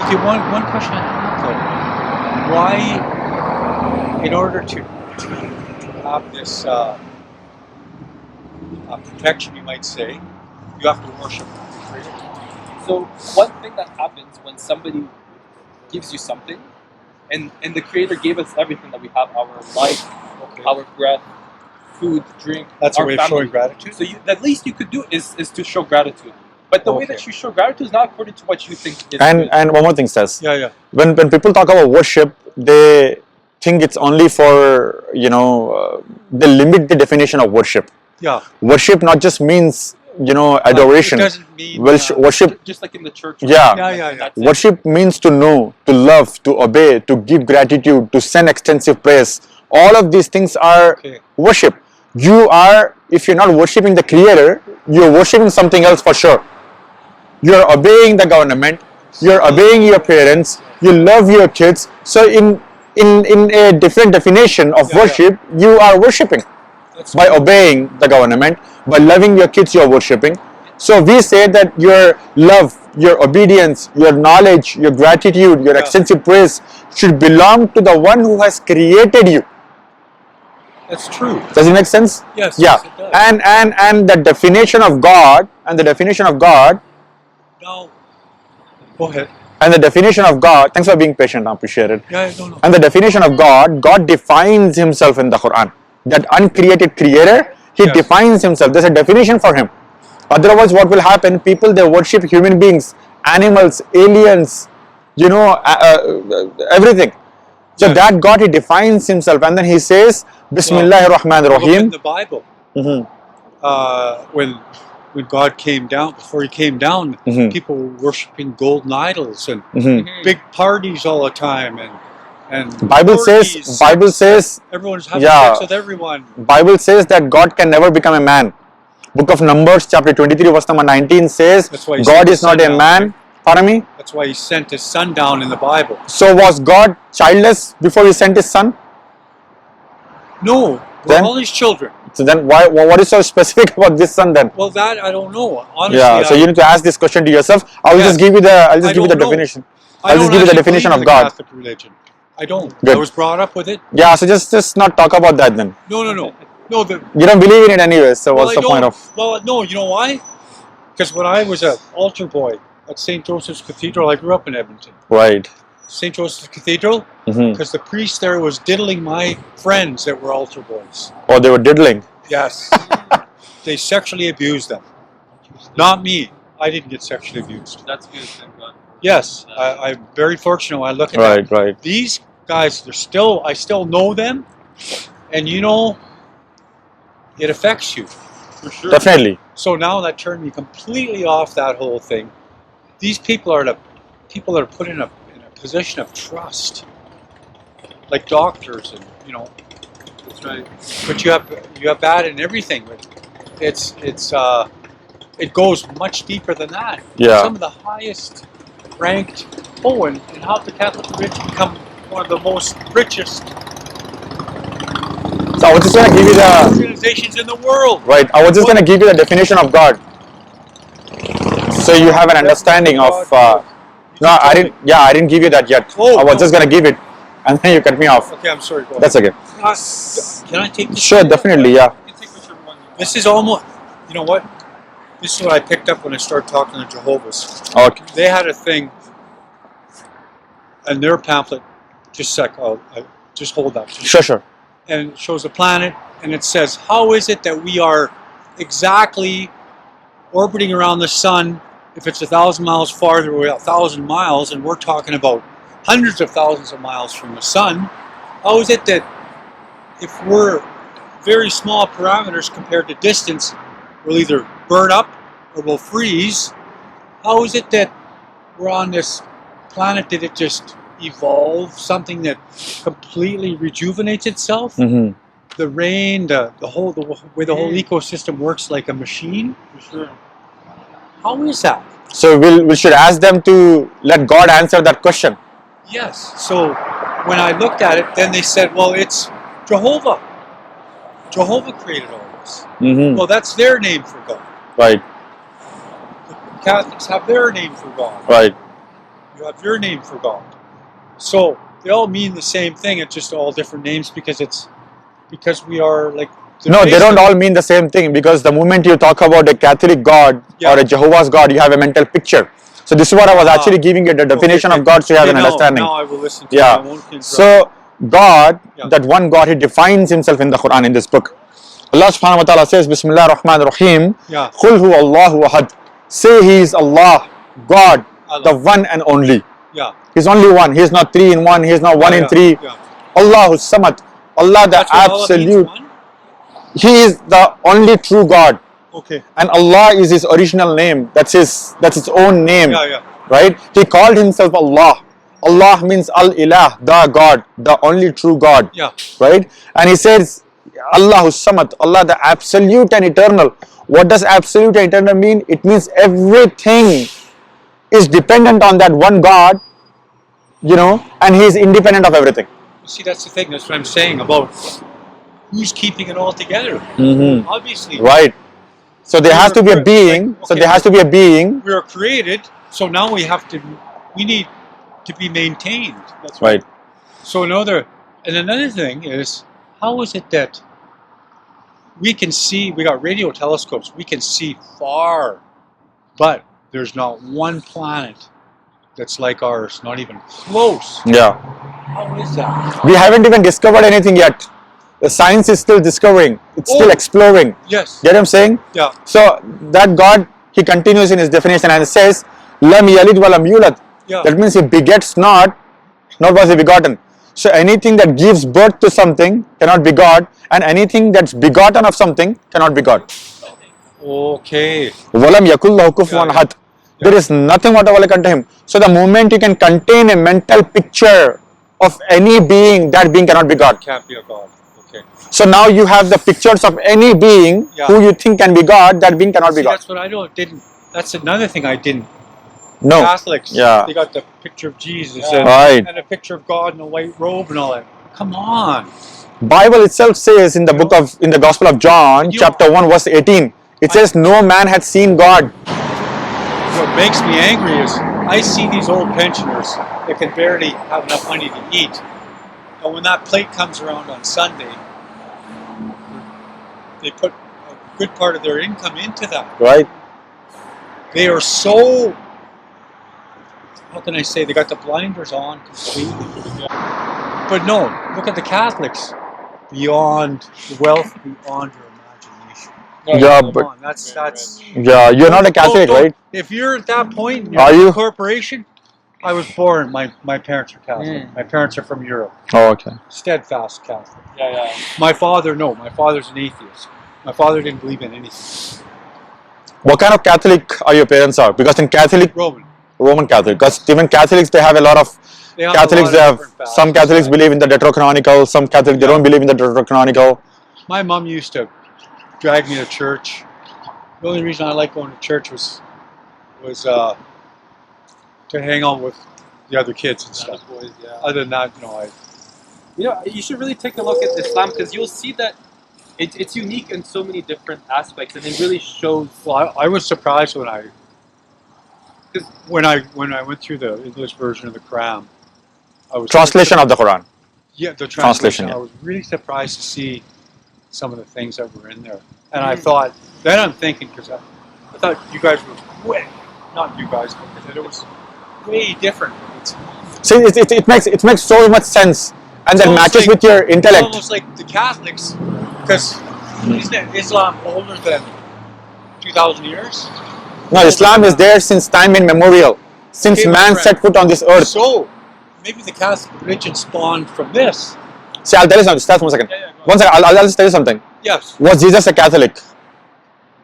Okay, one question I have though. Why, in order to have this protection, you might say, you have to worship the Creator? So one thing that happens when somebody gives you something, and the Creator gave us everything that we have, our life, our breath, food, drink, That's our a way family. of showing gratitude? So the least you could do is to show gratitude. But the way that you show gratitude is not according to what you think is good. And one more thing, says, Yeah. when people talk about worship, they think it's only for, they limit the definition of worship. Yeah. Worship not just means, adoration. It doesn't mean worship, just like in the church. Yeah. worship means to know, to love, to obey, to give gratitude, to send extensive praise. All of these things are worship. If you're not worshipping the Creator, you're worshipping something else for sure. You're obeying the government, you're obeying your parents, you love your kids. So in a different definition of worship, you are worshipping. By obeying the government, by loving your kids, you're worshipping. So we say that your love, your obedience, your knowledge, your gratitude, your extensive praise should belong to the one who has created you. That's true. Does it make sense? Yes. Yeah. Yes, it does. And the definition of God, No. Go ahead. and the definition of God, thanks for being patient, I appreciate it. Yeah, no. And the definition of God defines himself in the Quran. That uncreated creator, he defines himself. There's a definition for him. Otherwise, what will happen? People, they worship human beings, animals, aliens, everything. So that God, he defines himself, and then he says, Bismillahir Rahmanir Rahim. In the Bible, when God came down, before he came down, people were worshiping golden idols and big parties all the time, and Bible says everyone's having sex with everyone. Bible says that God can never become a man. Book of Numbers, chapter 23, verse number 19 says, God is not a man. Pardon me? That's why he sent his son down in the Bible. So was God childless before he sent his son? No, we're all his children. So then what is so specific about this son then? Well, that I don't know. Honestly, so you need to ask this question to yourself. I'll just give you the definition. I'll just give you the definition of God. Catholic religion. I don't. Good. I was brought up with it. Yeah, so just not talk about that then. No. You don't believe in it anyway, so what's the point of? Well, no, you know why? Because when I was an altar boy at St. Joseph's Cathedral, I grew up in Edmonton. Right. St. Joseph's Cathedral, because the priest there was diddling my friends that were altar boys. Oh, they were diddling? Yes. They sexually abused them. Not me. I didn't get sexually abused. That's good, thank God. Yes, I'm very fortunate when I look at that. Right. These guys, I still know them, and it affects you. For sure. Definitely. So now that turned me completely off that whole thing. These people are people that are put in a position of trust, like doctors, and That's right. But you have that in everything. It goes much deeper than that. Yeah. Some of the highest ranked. And how the Catholic religion become one of the most richest So I was just going to give you the organizations in the world. Right. I was just going to give you the definition of God, so you have an understanding of. No, I didn't. Yeah, I didn't give you that yet. I was just going to give it, and then you cut me off. Okay, I'm sorry. Go ahead. That's okay. Can I take this? Sure, definitely. Yeah. This is almost. You know what? This is what I picked up when I started talking to Jehovah's. Okay. They had a thing, and their pamphlet. Just a sec. Just hold that. Sure. And it shows a planet, and it says, how is it that we are exactly orbiting around the sun? If it's 1,000 miles farther, we're 1,000 miles, and we're talking about hundreds of thousands of miles from the sun. How is it that if we're very small parameters compared to distance, we'll either burn up or we'll freeze? How is it that we're on this planet? Did it just evolve something that completely rejuvenates itself? The rain, the way the whole ecosystem works like a machine. For sure. How is that? So we should ask them to let God answer that question. Yes. So when I looked at it, then they said, well, it's Jehovah. Jehovah created all this. Well, that's their name for God. Right. The Catholics have their name for God. Right. You have your name for God. So they all mean the same thing. It's just all different names because we are like. No, they don't all mean the same thing, because the moment you talk about a Catholic God or a Jehovah's God, you have a mental picture. So this is what I was actually giving you the definition of God, so you have an understanding. Now I will listen to you. I won't interrupt. So God, that one God, He defines Himself in the Quran, in this book. Allah subhanahu wa ta'ala says, Bismillah ar-Rahman ar-Rahim, Qul huwa Allahu ahad. Say He is Allah, God, the one and only. He's only one. He is not three in one. He is not one in three. Allahu samad. Allah the absolute. He is the only true God. Okay. And Allah is His original name. That's His own name. Right? He called Himself Allah. Allah means Al-Ilah, the God, the only true God. Right? And He says, Allahu Samad, Allah the absolute and eternal. What does absolute and eternal mean? It means everything is dependent on that one God, and He is independent of everything. See, that's the thing. That's what I'm saying about who's keeping it all together. Obviously. Right. So there has to be a being. So there has to be a being. We are created. So now we need to be maintained. That's right. So another thing is, how is it that we can see? We got radio telescopes. We can see far, but there's not one planet that's like ours. Not even close. Yeah. How is that? We haven't even discovered anything yet. The science is still discovering. It's still exploring. Yes. Get what I'm saying? Yeah. So that God, He continues in His definition and says, Lam yalid wa lam yulad. That means He begets not, nor was He begotten. So anything that gives birth to something cannot be God, and anything that's begotten of something cannot be God. Okay. Walam yakul lahu kufuwan ahad. There is nothing whatever like unto Him. So the moment you can contain a mental picture of any being, that being cannot be God. Can't be a God. Okay. So now you have the pictures of any being who you think can be God, that being cannot be God. That's what I didn't. That's another thing I didn't. No. Catholics, they got the picture of Jesus and a picture of God in a white robe and all that. Come on. Bible itself says in the Gospel of John, chapter 1, verse 18, it says, no man had seen God. What makes me angry is I see these old pensioners that can barely have enough money to eat. And when that plate comes around on Sunday, they put a good part of their income into that. Right. They are so, how can I say, they got the blinders on completely. But no, look at the Catholics. Beyond wealth, beyond your imagination. You're not a Catholic, right? If you're at that point, are you? Corporation, I was born, my parents are Catholic. My parents are from Europe. Oh, okay. Steadfast Catholic. My father's an atheist. My father didn't believe in anything. What kind of Catholic are your parents are? Because in Catholic, Roman Catholic. Because even Catholics, they have a lot of Catholics. They have some Catholics believe in the Deuterocanonical. Some Catholics they don't believe in the Deuterocanonical. My mom used to drag me to church. The only reason I like going to church was to hang out with the other kids and stuff. Boys, Other than that, you should really take a look at Islam, because you'll see that it's unique in so many different aspects, and it really shows. Well, I was surprised when I went through the English version of the Quran. Translation of the Quran. Yeah, the translation. I was really surprised to see some of the things that were in there, and I thought. Then I'm thinking, because I thought you guys were not you guys, but it was way different. See, it makes so much sense, and that matches with your intellect. It's almost like the Catholics, because isn't Islam older than 2,000 years? No, Islam is there since time immemorial, since man set foot on this earth. So maybe the Catholic religion spawned from this. See, I'll tell you something. Just 1 second. One second. I'll just tell you something. Yes. Was Jesus a Catholic?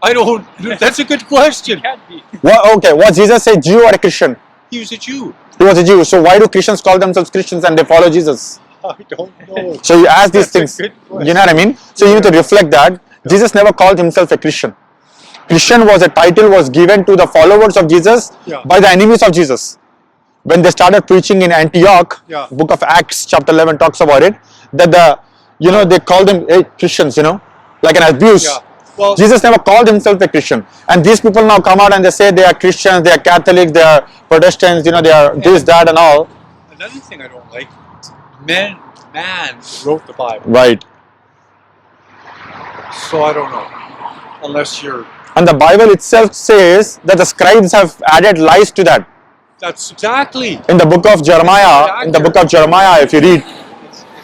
I don't. That's a good question. Can't be. Okay. Was Jesus a Jew or a Christian? He was a Jew. He was a Jew. So why do Christians call themselves Christians and they follow Jesus? I don't know. So you ask these things. You know what I mean? So you need to reflect that. Jesus never called himself a Christian. Christian was a title was given to the followers of Jesus by the enemies of Jesus. When they started preaching in Antioch, Book of Acts chapter 11 talks about it, that they called them Christians, like an abuse. Yeah. Well, Jesus never called himself a Christian. And these people now come out and they say they are Christians, they are Catholics, they are Protestants, you know, they are this, that and all. another thing I don't like, man wrote the Bible. Right. So I don't know. Unless you're... And the Bible itself says that the scribes have added lies to that. That's exactly. In the book of Jeremiah, if you read,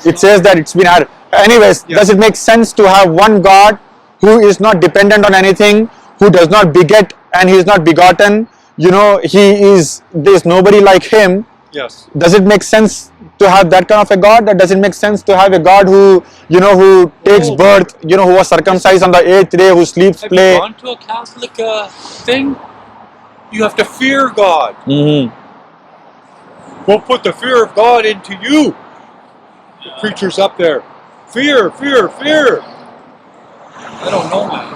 it says that it's been added. Anyways, Yeah. does it make sense to have one God who is not dependent on anything, who does not beget and he is not begotten? You know, there's nobody like him. Yes. Does it make sense to have that kind of a God? Or does it make sense to have a God who, you know, who takes birth, you know, who was circumcised on the 8th day, who sleeps, Have play? you gone to a Catholic thing? You have to fear God. Mm-hmm. We'll put the fear of God into you. The preacher's up there. Fear, fear, fear. I don't know, man.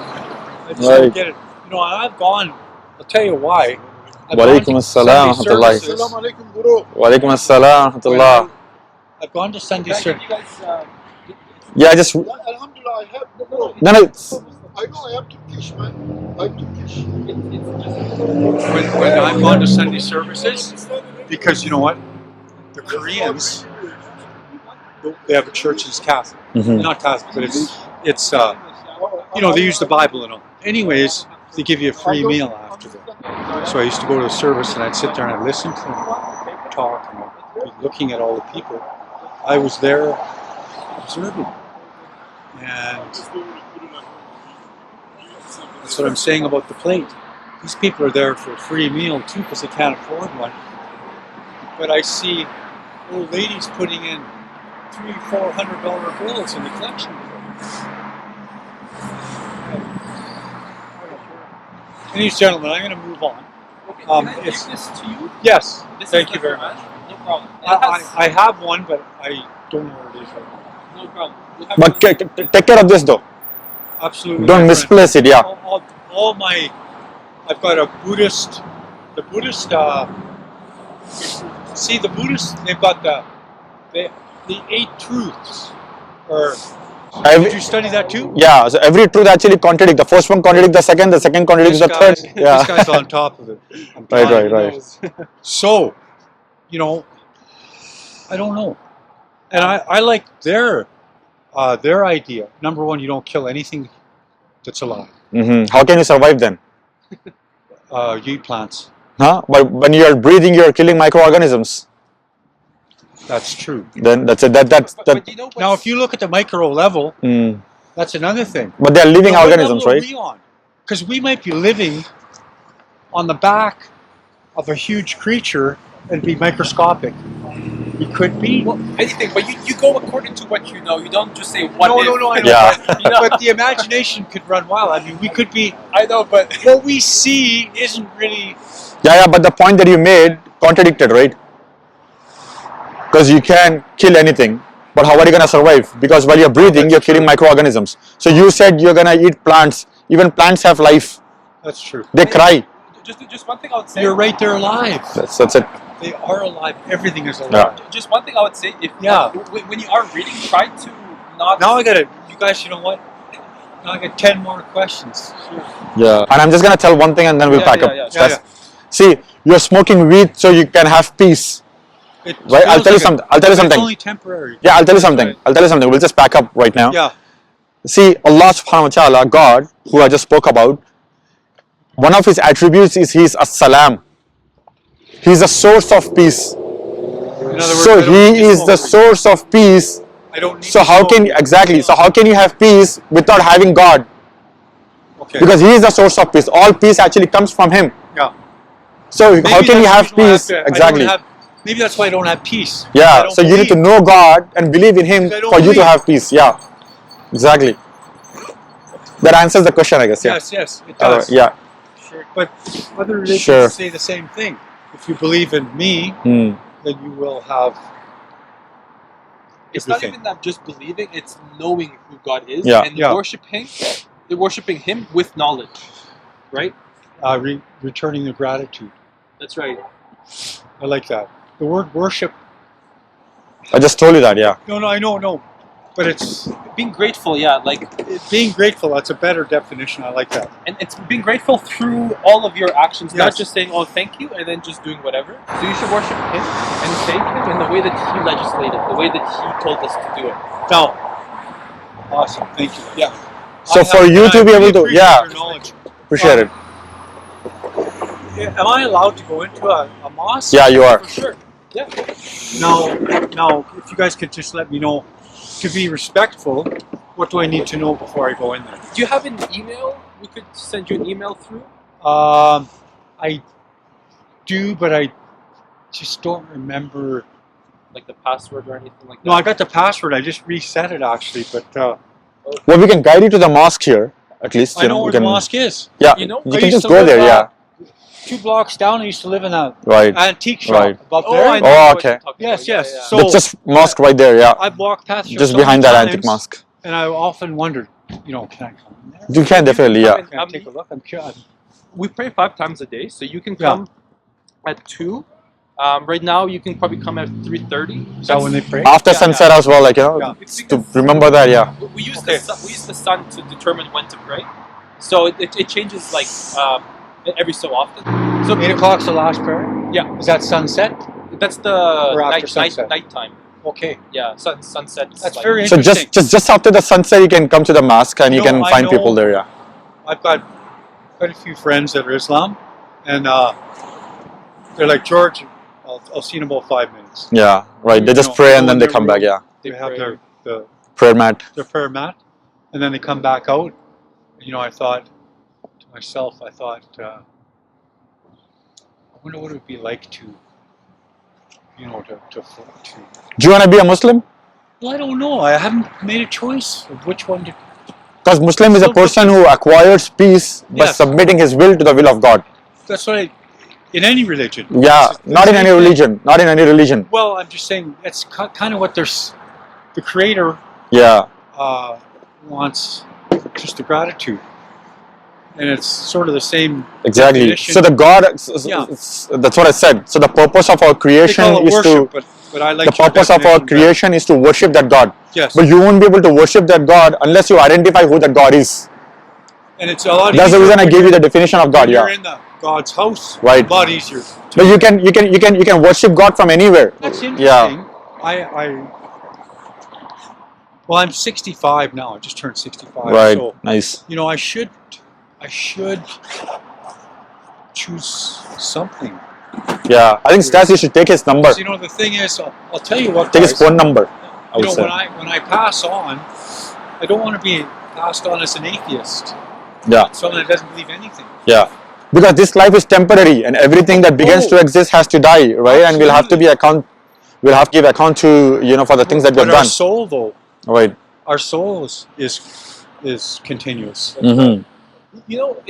I just Right. don't get it. You know, I've gone, I'll tell you why. I've Walaikum gone to assalam Sunday wa rahmatullahi. services. Walaikum assalam wa rahmatullah. I've gone to Sunday service. Yeah, just Alhamdulillah, I have no. no, it's, I know I am Turkish, man. I'm Turkish. When I've gone to Sunday services, because you know what? The Koreans, they have a church that's Catholic. Mhm. Not Catholic, but it's you know, they use the Bible and all. Anyways, they give you a free meal after that. So I used to go to a service and I'd sit there and I'd listen to them talk and I'd be looking at all the people. I was there observing. And that's what I'm saying about the plate. These people are there for a free meal too because they can't afford one. But I see old ladies putting in $300-400 bills in the collection. Ladies and gentlemen, I'm going to move on. Okay, can I give it's- this to you? Yes, This thank is you the very Quran. much. No problem. It I have one, but I don't know where it is right now. no problem. We'll have but one- take care of this though. Absolutely. Don't my friend. misplace it. Yeah. All my, I've got a Buddhist, the Buddhist, see the Buddhists, they've got the 8 truths. Or, Every- did you study that too? Yeah, so every truth actually contradicts. The first one contradicts the second contradicts the third. Yeah. This guy's on top of it. I'm Right, telling right, you. right. So, you know, I don't know. And I like their idea. Number one, you don't kill anything that's alive. Mm-hmm. How can you survive then? You eat plants. Huh? But when you are breathing, you are killing microorganisms. That's true. Then that's it. That's that. But you know Now, if you look at the micro level, Mm. that's another thing. But they are living Now, what organisms, level are right? we on? Because we might be living on the back of a huge creature and be microscopic. We could be. well, anything, but you go according to what you know. You don't just say what No, if. I know. Yeah. But, You know, but the imagination could run wild. I mean, we could be. I know, but What we see isn't really. Yeah. But the point that you made contradicted, right? Because you can kill anything, but how are you gonna survive? Because while you're breathing, you're killing microorganisms. So you said you're gonna eat plants. Even plants have life. That's true. They cry. just one thing I would say. You're right. They're alive. That's it. They are alive. Everything is alive. Yeah. Just one thing I would say. If Yeah. when you are reading, try to not. Now I got it. You guys, you know what? Now I got 10 more questions. Yeah. And I'm just gonna tell one thing, and then we'll Yeah, pack yeah, up. yeah. That's- See, you're smoking weed so you can have peace. It Right, I'll feels tell you like something. I'll tell you but something. It's only temporary. Yeah, I'll tell you something. I'll tell you something. We'll just pack up right now. Yeah. See, Allah subhanahu wa ta'ala, God, who I just spoke about, one of his attributes is He's as-salam. He's a source of peace. In other words, So I don't need He to is smoke the weed. source of peace. I don't need So to how smoke can weed. exactly? So how can you have peace without having God? Okay. Because He is the source of peace. All peace actually comes from Him. yeah. So Maybe how can you that's have the reason why I peace? to- I don't Exactly. maybe that's why I don't have peace. I Yeah. don't So you need to believe. know God and believe in Him Because I don't for you to believe. have peace. Yeah. Exactly. That answers the question, I guess. Yeah. Yes, it All does. right, yeah. Sure. But other religions Sure. say the same thing. If you believe in me, Hmm. then you will have It's not everything. even that just believing; it's knowing who God is Yeah. and Yeah. worshiping Him with knowledge, right? Returning the gratitude. That's right. I like that. The word worship. I just told you that. Yeah. No, I know. but it's being grateful, yeah, like, being grateful. That's a better definition. I like that. and it's being grateful through all of your actions, not Yes. just saying, "Oh, thank you," and then just doing whatever. So you should worship Him and thank Him in the way that He legislated, the way that He told us to do it. Now, awesome. Thank you. Yeah. So for you to be able to, yeah, your knowledge. appreciate it. Am I allowed to go into a mosque? Yeah, you are. For sure. Yeah. Now, if you guys could just let me know, to be respectful, what do I need to know before I go in there? Do you have an email? We could send you an email through. I do, but I just don't remember. Like the password or anything like that? No, I got the password. I just reset it actually, but Well, we can guide you to the mosque here, at least. I know we where can, the mosque is. Yeah, You know? you I can used just to go live, there. Yeah, 2 blocks down, I used to live in a right. antique shop Right. above Oh, there. I know Oh, what okay. you're talking Yes, about. Yeah, yes. yeah. So That's just mosque right there. Yeah, I've walked past here just so behind many that antique times, mosque. and I often wondered, can I come in there? You can definitely. Yeah. Can I take a look? I'm curious. We pray 5 times a day, so you can Yeah. come at 2. Right now, you can probably come at 3:30. Is that when they pray? After Yeah, sunset as well, like Yeah. to remember that. Yeah. We use Okay. we use the sun to determine when to pray, so it changes like every so often. So 8 o'clock's the last prayer? Yeah. Is that sunset? that's the Or after sunset? nighttime. Okay. Yeah, sunset. That's like, very So interesting. just after the sunset, you can come to the mosque and you No, can I find know. people there. Yeah. I've got quite a few friends that are Islam, and they're like, George, I'll see you in about 5 minutes. Yeah. Right. They You just know, pray and go then in they their come back. room. Yeah. They They have pray. Prayer mat. their prayer mat, and then they come back out. I thought to myself, I wonder what it would be like to Do you want to be a Muslim? Well, I don't know. I haven't made a choice of which one to. Because Muslim is a person who acquires peace by Yes. submitting his will to the will of God. That's what in any religion. Yeah, It's the not in same any thing. religion. Not in any religion. Well, I'm just saying that's kind of what the Creator Yeah, wants, just the gratitude, and it's sort of the same. exactly. definition. So the God, Yeah. that's what I said. So the purpose of our They creation call it is worship, to, but I like the purpose your of our definition creation is to worship that God. better. Yes, But you won't be able to worship that God unless you identify who that God is. and it's a lot. That's the easier reason I when gave you you're- the definition of God. when you're Yeah, in God's house. Right. A lot easier. but you can worship God from anywhere. That's interesting. Yeah, Well, I'm 65 now. I just turned 65. right. So Nice. I should choose something. Yeah, I think Stas should take his number. So, the thing is, I'll tell you what. Take his guys, phone number. I would say. when I pass on, I don't want to be passed on as an atheist. Yeah. Someone that doesn't believe anything. Yeah, because this life is temporary, and everything that begins to exist has to die, right? And we'll have to we'll have to give account to for the things that we've But our done, soul, though, right? our soul is continuous. Mm-hmm.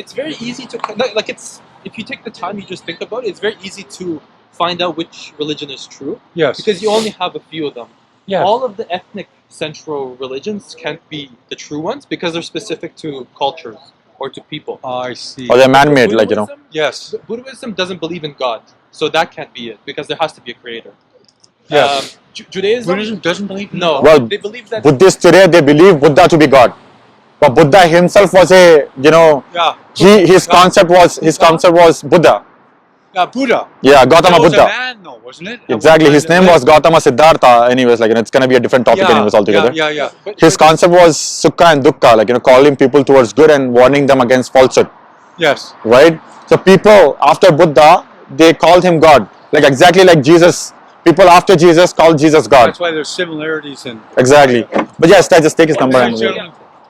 It's very easy to like. It's if you take the time, you just think about it. It's very easy to find out which religion is true Yes. because you only have a few of them. Yes. All of the ethnic central religions can't be the true ones because they're specific to cultures or to people. I see. Or they're man-made, like Yes. Buddhism doesn't believe in God, so that can't be it because there has to be a creator. Yes. Judaism Buddhism doesn't believe in no. God. Well, they believe that Buddhists today they believe Buddha to be God, but Buddha himself was a Yeah. his concept was Buddha. Yeah, Buddha. Yeah, Gautama That was Buddha. a man, though, wasn't it? At Exactly. one His time name that was Gautama Siddhartha. Anyways, it's gonna be a different topic anyways altogether. Yeah. His concept was sukha and dukkha, calling people towards good and warning them against falsehood. Yes. Right? So people after Buddha, they called him God. Exactly like Jesus. People after Jesus called Jesus God. That's why there's similarities in. Exactly. But yes, just take his number Ladies and anyway. gentlemen,